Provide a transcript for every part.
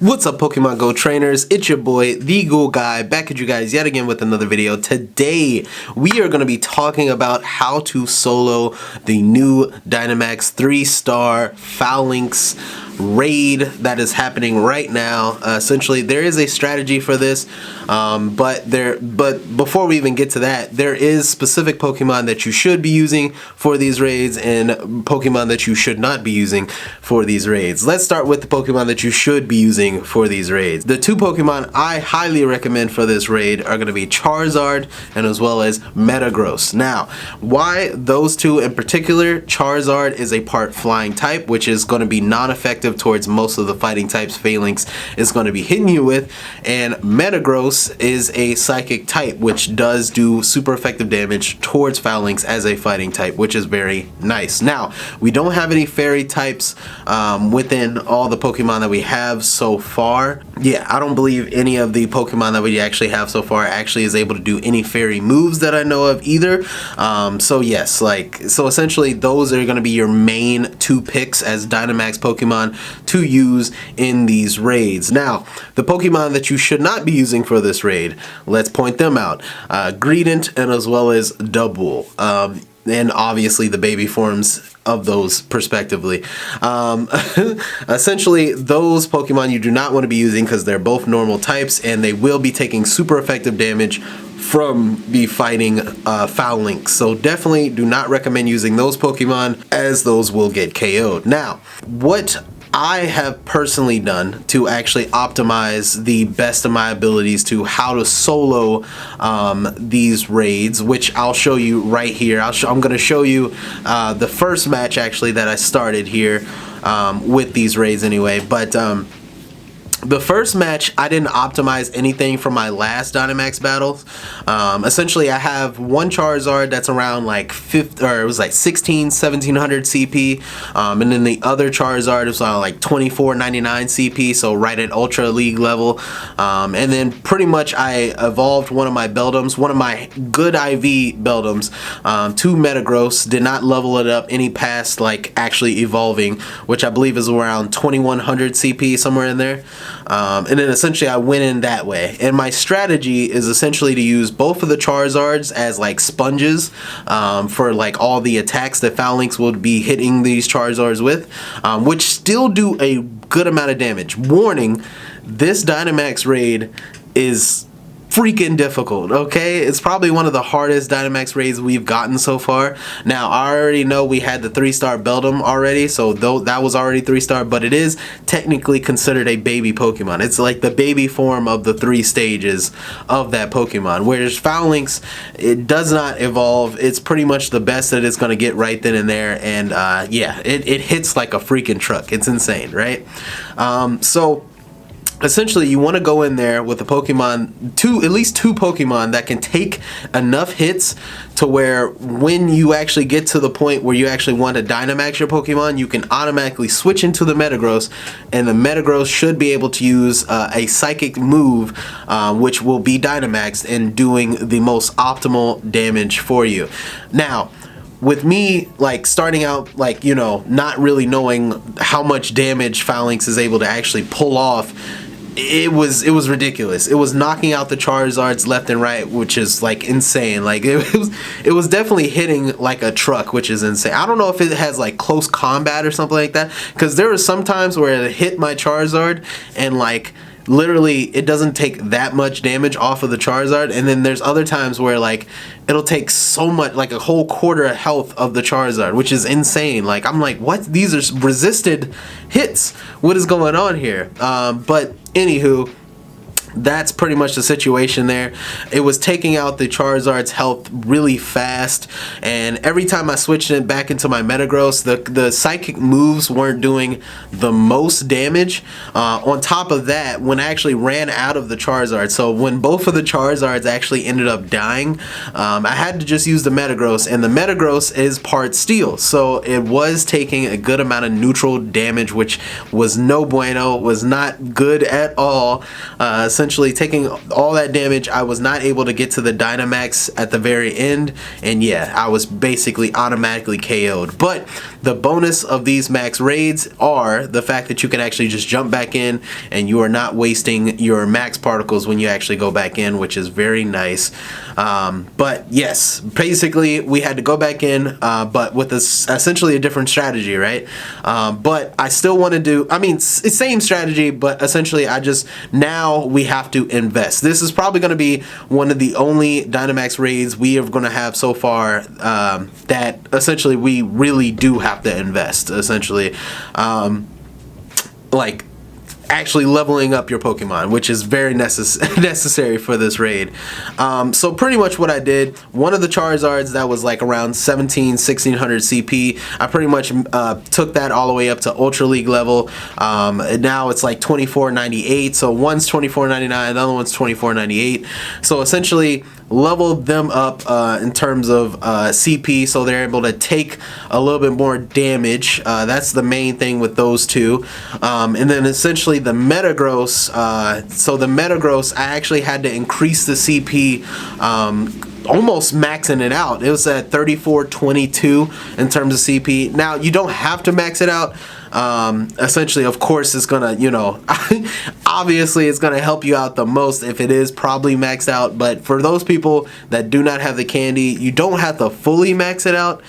What's up, Pokemon Go trainers? It's your boy, TheGoulGuy, back at you guys yet again with another video. Today, we are going to be talking about how to solo the new Dynamax 3-star Falinks raid that is happening right now. Essentially, there is a strategy for this, but before we even get to that, there is specific Pokemon that you should be using for these raids and Pokemon that you should not be using for these raids. Let's start with the Pokemon that you should be using for these raids. The two Pokemon I highly recommend for this raid are going to be Charizard and as well as Metagross. Now, why those two in particular? Charizard is a part flying type, which is going to be non-effective towards most of the fighting types Falinks is going to be hitting you with, and Metagross is a psychic type, which does do super effective damage towards Falinks as a fighting type, which is very nice. Now, we don't have any fairy types within all the Pokemon that we have so far. Yeah, I don't believe any of the Pokemon that we actually have so far actually is able to do any fairy moves that I know of either. So yes, so essentially those are going to be your main two picks as Dynamax Pokemon to use in these raids. Now, the Pokemon that you should not be using for this raid, let's point them out. Greedent and as well as Double. And obviously the baby forms of those respectively. Essentially, those Pokemon you do not want to be using because they're both normal types and they will be taking super effective damage from the fighting Falinks. So definitely do not recommend using those Pokemon as those will get KO'd. Now, what I have personally done to actually optimize the best of my abilities to how to solo these raids, which I'll show you right here. I'm going to show you the first match actually that I started here with these raids anyway, but the first match, I didn't optimize anything from my last Dynamax battles. Essentially, I have one Charizard that's around like 1700 CP, and then the other Charizard is like 2499 CP, so right at Ultra League level. And then pretty much I evolved one of my Beldums, one of my good IV Beldums, to Metagross. Did not level it up any past like actually evolving, which I believe is around 2100 CP, somewhere in there. And then essentially I went in that way, and my strategy is essentially to use both of the Charizards as like sponges for like all the attacks that Falinks will be hitting these Charizards with, which still do a good amount of damage. Warning, this Dynamax raid is freaking difficult, okay? It's probably one of the hardest Dynamax raids we've gotten so far. Now, I already know we had the 3-star Beldum already, so that was already 3-star, but it is technically considered a baby Pokemon. It's like the baby form of the 3 stages of that Pokemon, whereas Falinks, it does not evolve. It's pretty much the best that it's going to get right then and there, and yeah, it hits like a freaking truck. It's insane, right? So essentially, you want to go in there with a Pokemon, at least two Pokemon that can take enough hits to where when you actually get to the point where you actually want to Dynamax your Pokemon, you can automatically switch into the Metagross, and the Metagross should be able to use a Psychic move, which will be Dynamaxed and doing the most optimal damage for you. Now, with me, like, starting out, like, you know, not really knowing how much damage Falinks is able to actually pull off, it was ridiculous. It was knocking out the Charizards left and right, which is like insane. Like it was definitely hitting like a truck, which is insane. I don't know if it has like close combat or something like that, because there were some times where it hit my Charizard and like literally it doesn't take that much damage off of the Charizard, and then there's other times where like it'll take so much, like a whole quarter of health of the Charizard, which is insane. Like, I'm like, what? These are resisted hits. What is going on here? But anywho, that's pretty much the situation there. It was taking out the Charizard's health really fast, and every time I switched it back into my Metagross, the psychic moves weren't doing the most damage. On top of that, when I actually ran out of the Charizard, so when both of the Charizards actually ended up dying, I had to just use the Metagross, and the Metagross is part steel, so it was taking a good amount of neutral damage, which was no bueno, was not good at all. essentially taking all that damage, I was not able to get to the Dynamax at the very end, and yeah, I was basically automatically KO'd. But the bonus of these max raids are the fact that you can actually just jump back in and you are not wasting your max particles when you actually go back in, which is very nice. But yes, basically we had to go back in, but with essentially a different strategy, right? But I still want to do, I mean, same strategy, but essentially now we have to invest. This is probably going to be one of the only Dynamax raids we are going to have so far that essentially we really do have to invest, essentially. Like actually leveling up your Pokemon, which is very necessary for this raid. So pretty much what I did, one of the Charizards that was like around 1600 CP, I pretty much took that all the way up to Ultra League level. Now it's like 2498, so one's 2499, the other one's 2498. So essentially leveled them up in terms of CP, so they're able to take a little bit more damage. That's the main thing with those two. And then essentially the Metagross, so the Metagross, I actually had to increase the CP, almost maxing it out. It was at 3422 in terms of CP. Now you don't have to max it out. Essentially, of course, it's gonna, you know, obviously it's gonna help you out the most if it is probably maxed out. But for those people that do not have the candy, you don't have to fully max it out.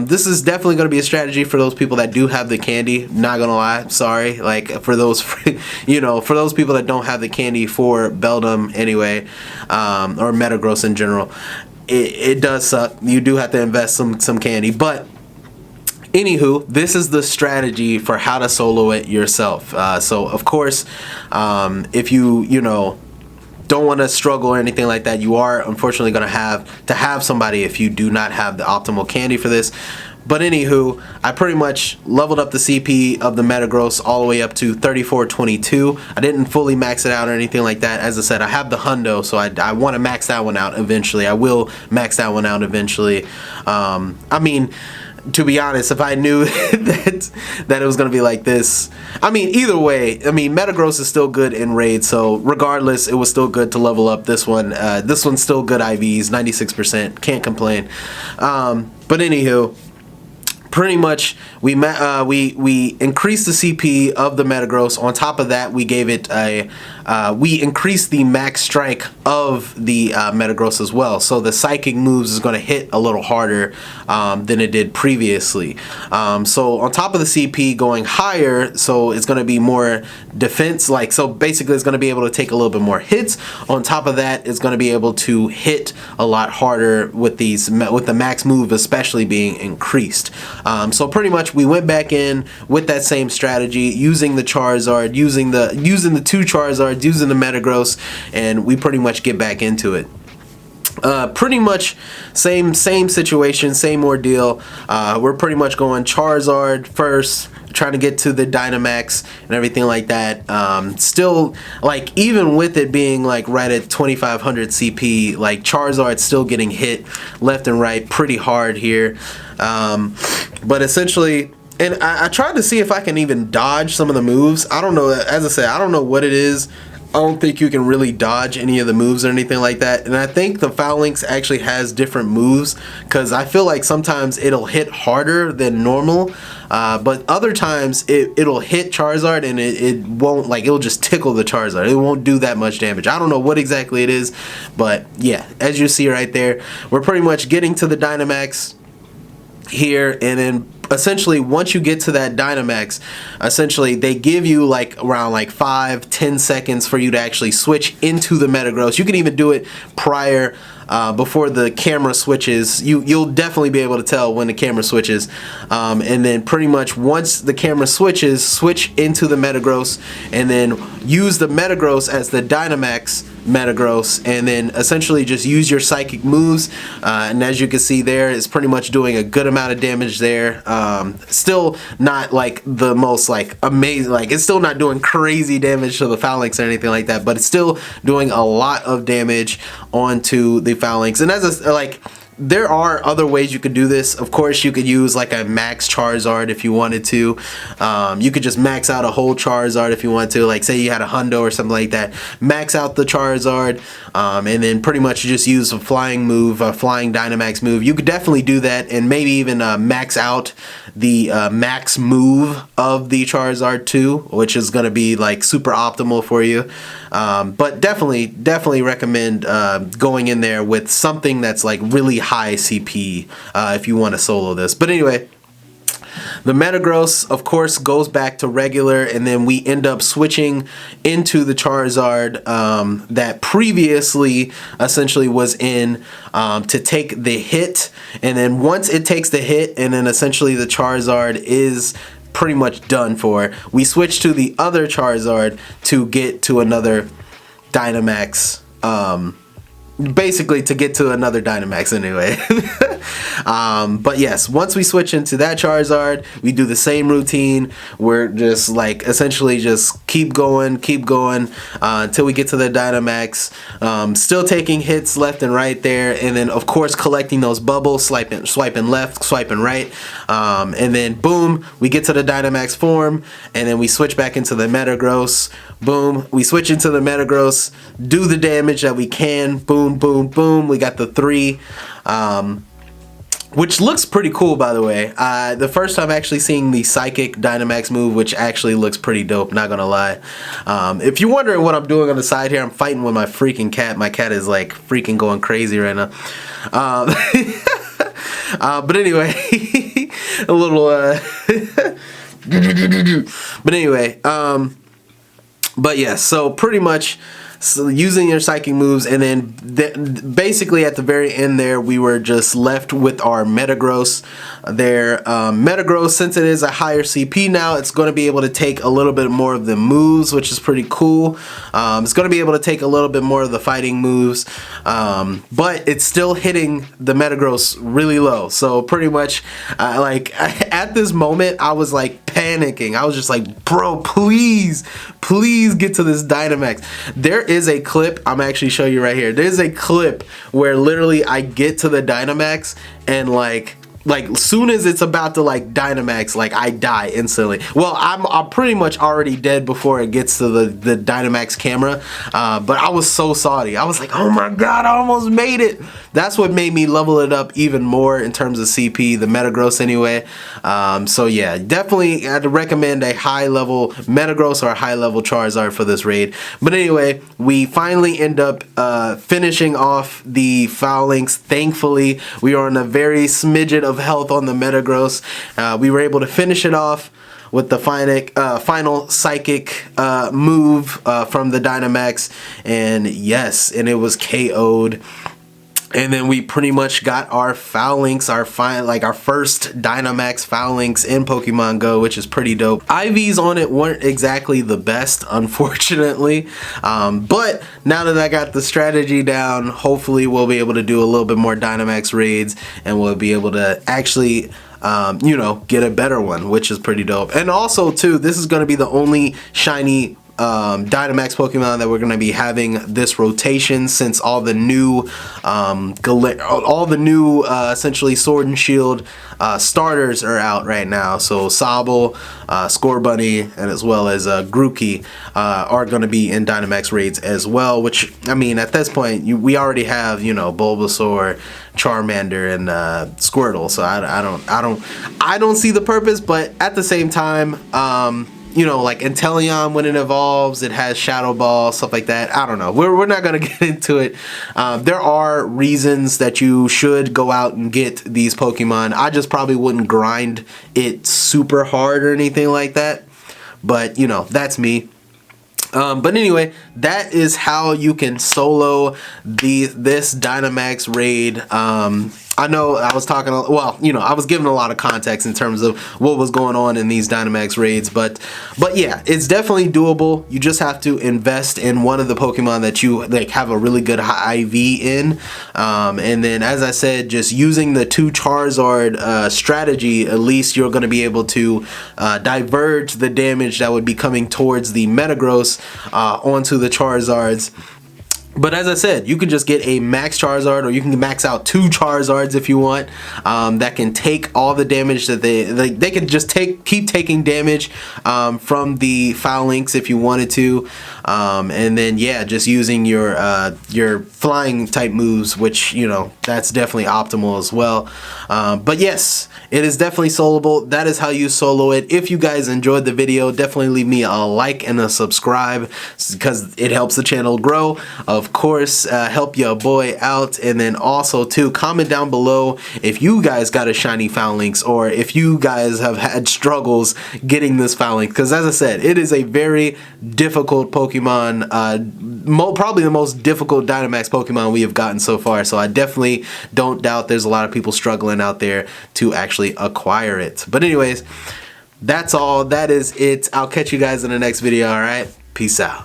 This is definitely gonna be a strategy for those people that do have the candy. Not gonna lie, sorry. Like for those, you know, for those people that don't have the candy for Beldum anyway, or Metagross in general, it does suck. You do have to invest some candy, but anywho, this is the strategy for how to solo it yourself. So of course, if you know, don't want to struggle or anything like that, you are unfortunately going to have somebody if you do not have the optimal candy for this. But anywho, I pretty much leveled up the CP of the Metagross all the way up to 3422. I didn't fully max it out or anything like that. As I said, I have the Hundo, so I want to max that one out eventually. I will max that one out eventually. I mean, to be honest, if I knew that it was going to be like this, I mean, either way, I mean, Metagross is still good in raid, so regardless, it was still good to level up this one. This one's still good IVs, 96%, can't complain. But anywho, pretty much we increased the CP of the Metagross. On top of that, we gave it we increased the max strike of the Metagross as well. So the psychic moves is going to hit a little harder than it did previously. So on top of the CP going higher, so it's going to be more defense. Like, so basically it's going to be able to take a little bit more hits. On top of that, it's going to be able to hit a lot harder with the max move especially being increased. So pretty much we went back in with that same strategy, using the Charizard, using the two Charizards, using the Metagross, and we pretty much get back into it. Pretty much same situation, same ordeal. We're pretty much going Charizard first, trying to get to the Dynamax and everything like that. Still, like, even with it being like right at 2500 CP, like Charizard's still getting hit left and right pretty hard here. But essentially, and I tried to see if I can even dodge some of the moves. I don't know, as I said, I don't know what it is. I don't think you can really dodge any of the moves or anything like that. And I think the Falinks actually has different moves, because I feel like sometimes it'll hit harder than normal, but other times it'll hit Charizard and it won't, like, it'll just tickle the Charizard. It won't do that much damage. I don't know what exactly it is, but yeah, as you see right there, we're pretty much getting to the Dynamax here, and then essentially once you get to that Dynamax, essentially they give you like around like 5-10 seconds for you to actually switch into the Metagross. You can even do it prior, before the camera switches. You'll definitely be able to tell when the camera switches, and then pretty much once the camera switches, switch into the Metagross and then use the Metagross as the Dynamax Metagross, and then essentially just use your psychic moves, and as you can see there, it's pretty much doing a good amount of damage there. Still not like the most like amazing, like it's still not doing crazy damage to the Falinks or anything like that, but it's still doing a lot of damage onto the Falinks. And as a, like, there are other ways you could do this. Of course, you could use like a max Charizard if you wanted to. You could just max out a whole Charizard if you want to. Like say you had a Hundo or something like that. Max out the Charizard, and then pretty much just use a flying move, a flying Dynamax move. You could definitely do that, and maybe even max out the max move of the Charizard too, which is going to be like super optimal for you. But definitely recommend going in there with something that's like really high CP if you want to solo this. But anyway, the Metagross, of course, goes back to regular, and then we end up switching into the Charizard that previously essentially was in to take the hit. And then once it takes the hit, and then essentially the Charizard is pretty much done for, we switch to the other Charizard to get to another Dynamax. Basically to get to another Dynamax anyway. But yes, once we switch into that Charizard, we do the same routine. We're just like essentially just keep going until we get to the Dynamax. Still taking hits left and right there, and then of course collecting those bubbles, swiping left, swiping right, and then boom, we get to the Dynamax form, and then we switch back into the Metagross. Boom, we switch into the Metagross, do the damage that we can. Boom, boom, boom. We got the 3, which looks pretty cool, by the way. The first time actually seeing the Psychic Dynamax move, which actually looks pretty dope, not gonna lie. If you're wondering what I'm doing on the side here, I'm fighting with my freaking cat. My cat is like freaking going crazy right now. But anyway, a little but anyway, but yeah, so pretty much using your psychic moves, and then basically at the very end there, we were just left with our Metagross there. Metagross, since it is a higher CP now, it's going to be able to take a little bit more of the moves, which is pretty cool. It's going to be able to take a little bit more of the fighting moves, but it's still hitting the Metagross really low. So pretty much like at this moment I was like panicking. I was just like, bro, please get to this Dynamax. There is a clip, I'm actually show you right here. There's a clip where literally I get to the Dynamax, and like soon as it's about to like Dynamax, like I die instantly. Well, I'm pretty much already dead before it gets to the Dynamax camera, but I was so salty. I was like, oh my god, I almost made it. That's what made me level it up even more in terms of CP, the Metagross anyway. So yeah, definitely I'd recommend a high level Metagross or a high level Charizard for this raid. But anyway, we finally end up finishing off the Falinks. Thankfully, we are on a very smidgen of health on the Metagross. We were able to finish it off with the final psychic move from the Dynamax, and yes, and it was KO'd. And then we pretty much got our Falinks, our first Dynamax Falinks in Pokemon Go, which is pretty dope. IVs on it weren't exactly the best, unfortunately. But now that I got the strategy down, hopefully we'll be able to do a little bit more Dynamax raids, and we'll be able to actually you know, get a better one, which is pretty dope. And also too, this is going to be the only shiny Dynamax Pokemon that we're going to be having this rotation, since all the new essentially Sword and Shield starters are out right now. So Sobble, Scorbunny, and as well as Grookey are going to be in Dynamax raids as well, which, I mean, at this point we already have, you know, Bulbasaur, Charmander, and Squirtle, so I don't see the purpose. But at the same time, you know, like Inteleon, when it evolves, it has Shadow Ball, stuff like that. I don't know. We're not going to get into it. There are reasons that you should go out and get these Pokemon. I just probably wouldn't grind it super hard or anything like that. But, you know, that's me. But anyway, that is how you can solo this Dynamax raid. I know I was talking, well, you know, I was giving a lot of context in terms of what was going on in these Dynamax raids, but yeah, it's definitely doable. You just have to invest in one of the Pokemon that you like have a really good IV in, and then, as I said, just using the 2 Charizard strategy, at least you're going to be able to diverge the damage that would be coming towards the Metagross onto the Charizards. But as I said, you can just get a max Charizard, or you can max out 2 Charizards if you want, that can take all the damage that they can just keep taking damage from the Falinks if you wanted to, and then yeah, just using your flying type moves, which, you know, that's definitely optimal as well. But yes, it is definitely soloable. That is how you solo it. If you guys enjoyed the video, definitely leave me a like and a subscribe, because it helps the channel grow. Of course, help your boy out. And then also too, comment down below if you guys got a shiny Falinks, or if you guys have had struggles getting this Falinks, because as I said, it is a very difficult Pokemon, probably the most difficult Dynamax Pokemon we have gotten so far. So I definitely don't doubt there's a lot of people struggling out there to actually acquire it. But anyways, that's all. That is it. I'll catch you guys in the next video. All right, peace out.